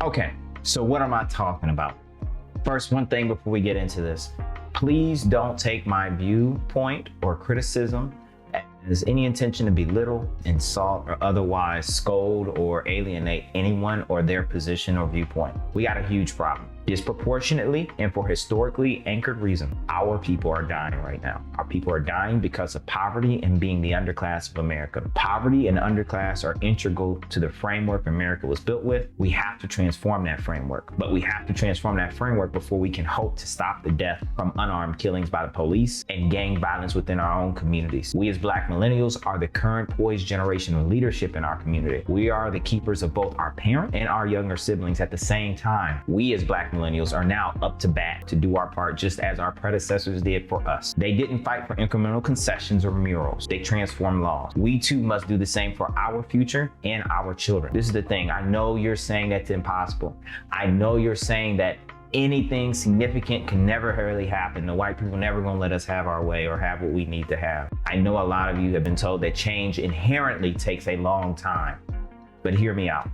Okay, so what am I talking about? First, one thing before we get into this, please don't take my viewpoint or criticism as any intention to belittle, insult, or otherwise scold or alienate anyone or their position or viewpoint. We got a huge problem. Disproportionately and for historically anchored reason, our people are dying right now. Our people are dying because of poverty and being the underclass of America. Poverty and underclass are integral to the framework America was built with. We have to transform that framework, but we have to transform that framework before we can hope to stop the death from unarmed killings by the police and gang violence within our own communities. We as Black millennials are the current poised generation of leadership in our community. We are the keepers of both our parent and our younger siblings at the same time. We as Black millennials are now up to bat to do our part just as our predecessors did for us. They didn't fight for incremental concessions or murals. They transformed laws. We too must do the same for our future and our children. This is the thing. I know you're saying that's impossible. I know you're saying that anything significant can never really happen. The white people never gonna let us have our way or have what we need to have. I know a lot of you have been told that change inherently takes a long time, but hear me out.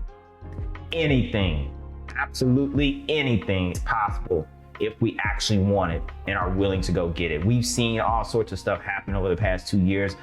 Anything, absolutely anything is possible if we actually want it and are willing to go get it. We've seen all sorts of stuff happen over the past 2 years,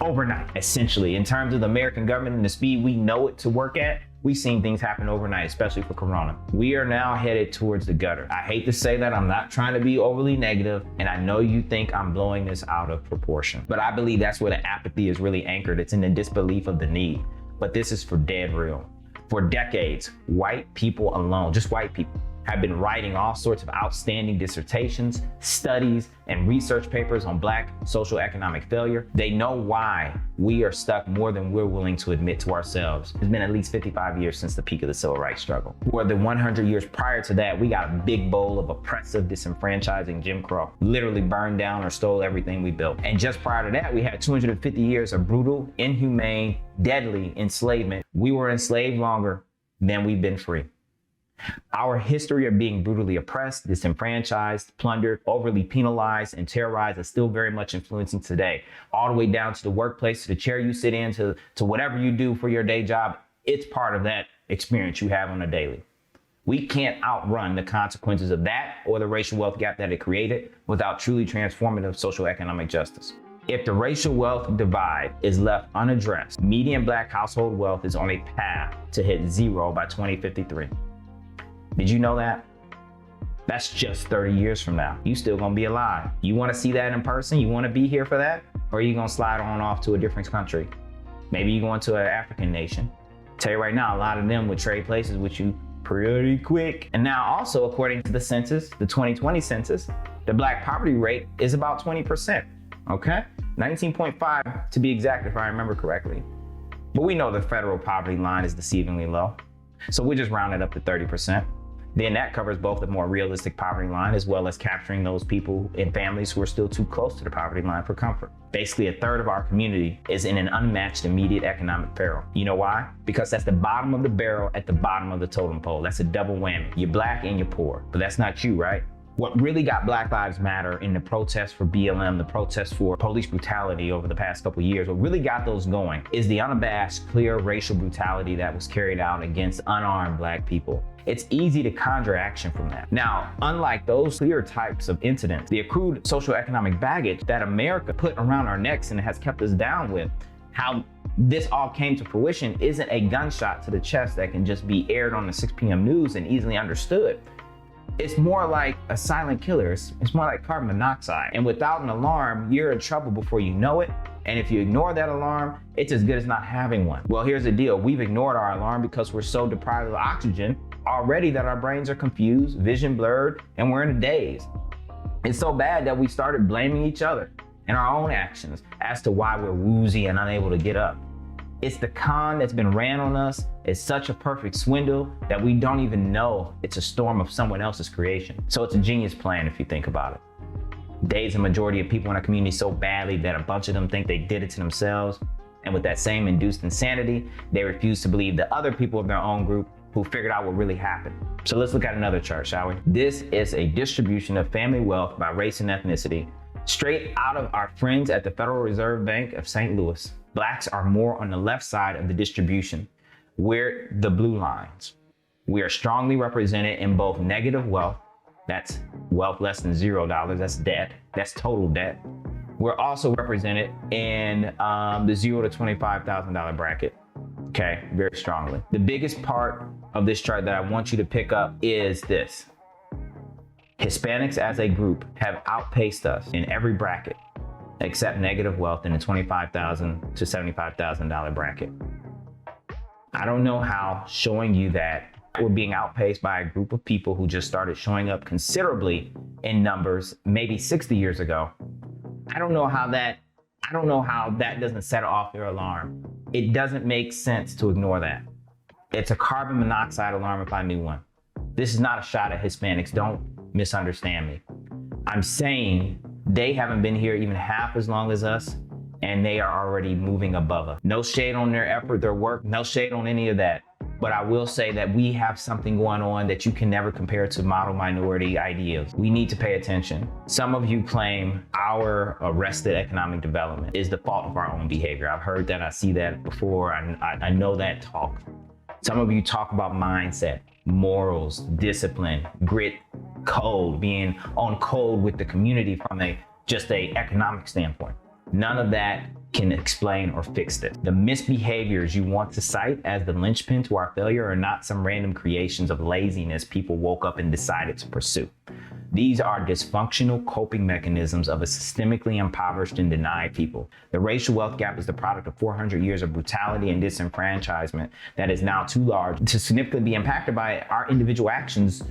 overnight, essentially. In terms of the American government and the speed we know it to work at, we've seen things happen overnight, especially for Corona. We are now headed towards the gutter. I hate to say that, I'm not trying to be overly negative, and I know you think I'm blowing this out of proportion, but I believe that's where the apathy is really anchored. It's in the disbelief of the need, but this is for dead real. For decades, white people alone, just white people, have been writing all sorts of outstanding dissertations, studies, and research papers on Black social economic failure. They know why we are stuck more than we're willing to admit to ourselves. It's been at least 55 years since the peak of the civil rights struggle. For the 100 years prior to that, we got a big bowl of oppressive, disenfranchising Jim Crow. Literally burned down or stole everything we built. And just prior to that, we had 250 years of brutal, inhumane, deadly enslavement. We were enslaved longer than we've been free. Our history of being brutally oppressed, disenfranchised, plundered, overly penalized, and terrorized is still very much influencing today. All the way down to the workplace, to the chair you sit in, to whatever you do for your day job. It's part of that experience you have on a daily. We can't outrun the consequences of that or the racial wealth gap that it created without truly transformative social economic justice. If the racial wealth divide is left unaddressed, median Black household wealth is on a path to hit zero by 2053. Did you know that? That's just 30 years from now. You still gonna be alive. You wanna see that in person? You wanna be here for that? Or are you gonna slide on off to a different country? Maybe you going to an African nation. Tell you right now, a lot of them would trade places with you pretty quick. And now also, according to the census, the 2020 census, the Black poverty rate is about 20%, okay? 19.5 to be exact, if I remember correctly. But we know the federal poverty line is deceivingly low. So we just round it up to 30%. Then that covers both the more realistic poverty line as well as capturing those people and families who are still too close to the poverty line for comfort. Basically, a third of our community is in an unmatched immediate economic peril. You know why? Because that's the bottom of the barrel at the bottom of the totem pole. That's a double whammy. You're Black and you're poor, but that's not you, right? What really got Black Lives Matter in the protests for BLM, the protests for police brutality over the past couple of years, what really got those going is the unabashed, clear racial brutality that was carried out against unarmed Black people. It's easy to conjure action from that. Now, unlike those clear types of incidents, the accrued social economic baggage that America put around our necks and has kept us down with, how this all came to fruition isn't a gunshot to the chest that can just be aired on the 6 p.m. news and easily understood. It's more like a silent killer. It's more like carbon monoxide. And without an alarm, you're in trouble before you know it. And if you ignore that alarm, it's as good as not having one. Well, here's the deal. We've ignored our alarm because we're so deprived of oxygen already that our brains are confused, vision blurred, and we're in a daze. It's so bad that we started blaming each other and our own actions as to why we're woozy and unable to get up. It's the con that's been ran on us. It's such a perfect swindle that we don't even know it's a storm of someone else's creation. So it's a genius plan if you think about it. Daze a majority of people in our community so badly that a bunch of them think they did it to themselves. And with that same induced insanity, they refuse to believe the other people of their own group who figured out what really happened. So let's look at another chart, shall we? This is a distribution of family wealth by race and ethnicity, straight out of our friends at the Federal Reserve Bank of St. Louis. Blacks are more on the left side of the distribution. We're the blue lines. We are strongly represented in both negative wealth, that's wealth less than $0, that's debt, that's total debt. We're also represented in the $0 to $25,000 bracket, okay, very strongly. The biggest part of this chart that I want you to pick up is this. Hispanics as a group have outpaced us in every bracket except negative wealth in the $25,000 to $75,000 bracket. I don't know how showing you that we're being outpaced by a group of people who just started showing up considerably in numbers maybe 60 years ago. I don't know how that doesn't set off your alarm. It doesn't make sense to ignore that. It's a carbon monoxide alarm if I knew one. This is not a shot at Hispanics. Don't misunderstand me. I'm saying they haven't been here even half as long as us, and they are already moving above us. No shade on their effort, their work, no shade on any of that. But I will say that we have something going on that you can never compare to model minority ideas. We need to pay attention. Some of you claim our arrested economic development is the fault of our own behavior. I've heard that, I see that before, I know that talk. Some of you talk about mindset, morals, discipline, grit, code, being on code with the community from just a economic standpoint. None of that can explain or fix this. The misbehaviors you want to cite as the linchpin to our failure are not some random creations of laziness people woke up and decided to pursue. These are dysfunctional coping mechanisms of a systemically impoverished and denied people. The racial wealth gap is the product of 400 years of brutality and disenfranchisement that is now too large to significantly be impacted by our individual actions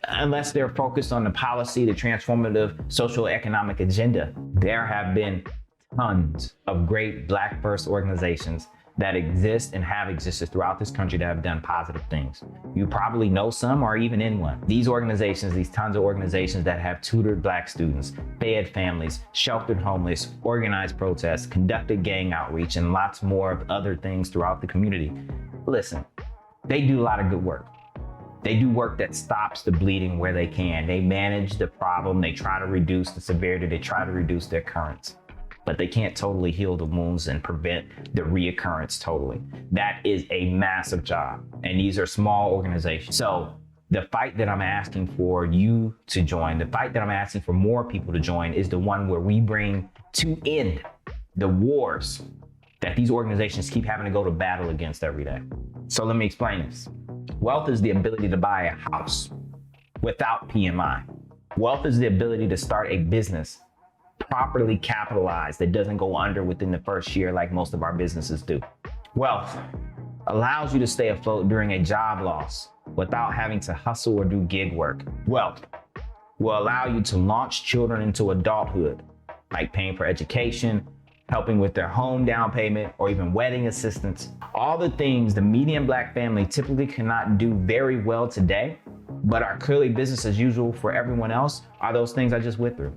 unless they're focused on the policy, the transformative social economic agenda. There have been tons of great Black first organizations that exist and have existed throughout this country that have done positive things. You probably know some or even in one. These organizations, these tons of organizations that have tutored Black students, fed families, sheltered homeless, organized protests, conducted gang outreach, and lots more of other things throughout the community. Listen, they do a lot of good work. They do work that stops the bleeding where they can. They manage the problem. They try to reduce the severity. They try to reduce their occurrence. But they can't totally heal the wounds and prevent the reoccurrence totally. That is a massive job. And these are small organizations. So the fight that I'm asking for you to join, the fight that I'm asking for more people to join, is the one where we bring to end the wars that these organizations keep having to go to battle against every day. So let me explain this. Wealth is the ability to buy a house without PMI. Wealth is the ability to start a business properly capitalized that doesn't go under within the first year like most of our businesses do. Wealth allows you to stay afloat during a job loss without having to hustle or do gig work. Wealth will allow you to launch children into adulthood, like paying for education, helping with their home down payment, or even wedding assistance. All the things the median Black family typically cannot do very well today, but are clearly business as usual for everyone else, are those things I just went through.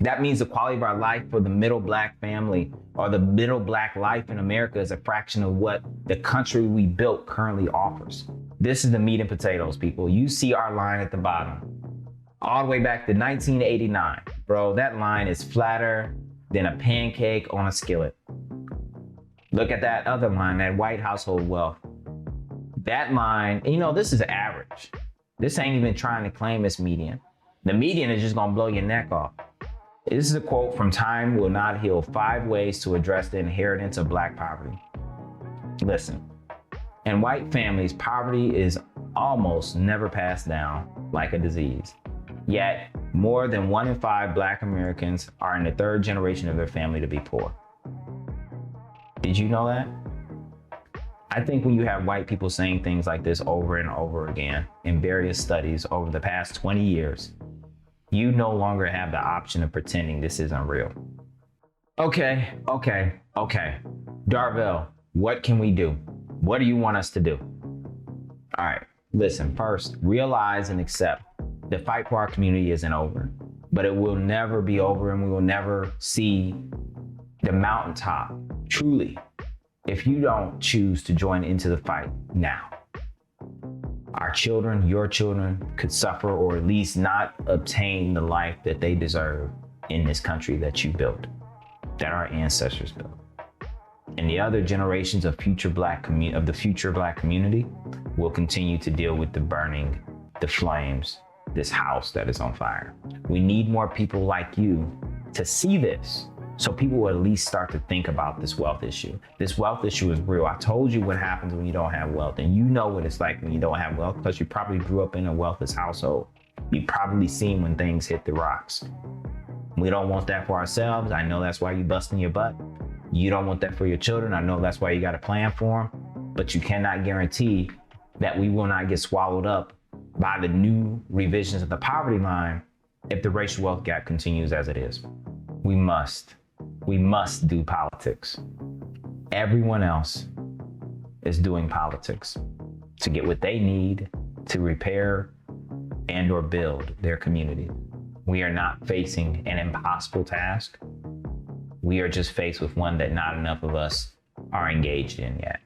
That means the quality of our life for the middle Black family or the middle Black life in America is a fraction of what the country we built currently offers. This is the meat and potatoes, people. You see our line at the bottom, all the way back to 1989. Bro, that line is flatter than a pancake on a skillet. Look at that other line, that white household wealth. That line, this is average. This ain't even trying to claim it's median. The median is just gonna blow your neck off. This is a quote from Time Will Not Heal: 5 Ways to Address the Inheritance of Black Poverty. Listen, in white families, poverty is almost never passed down like a disease. Yet, more than 1 in 5 Black Americans are in the 3rd generation of their family to be poor. Did you know that? I think when you have white people saying things like this over and over again in various studies over the past 20 years, you no longer have the option of pretending this isn't real. Okay. Darvell, what can we do? What do you want us to do? All right, listen, first, realize and accept the fight for our community isn't over, but it will never be over, and we will never see the mountaintop, truly, if you don't choose to join into the fight now. Our children, your children, could suffer or at least not obtain the life that they deserve in this country that you built, that our ancestors built. And the other generations of the future Black community, we'll continue to deal with the flames, this house that is on fire. We need more people like you to see this, so people will at least start to think about this wealth issue. This wealth issue is real. I told you what happens when you don't have wealth, and you know what it's like when you don't have wealth because you probably grew up in a wealthless household. You've probably seen when things hit the rocks. We don't want that for ourselves. I know that's why you busting your butt. You don't want that for your children. I know that's why you got a plan for them, but you cannot guarantee that we will not get swallowed up by the new revisions of the poverty line if the racial wealth gap continues as it is. We must do politics. Everyone else is doing politics to get what they need to repair and or build their community. We are not facing an impossible task. We are just faced with one that not enough of us are engaged in yet.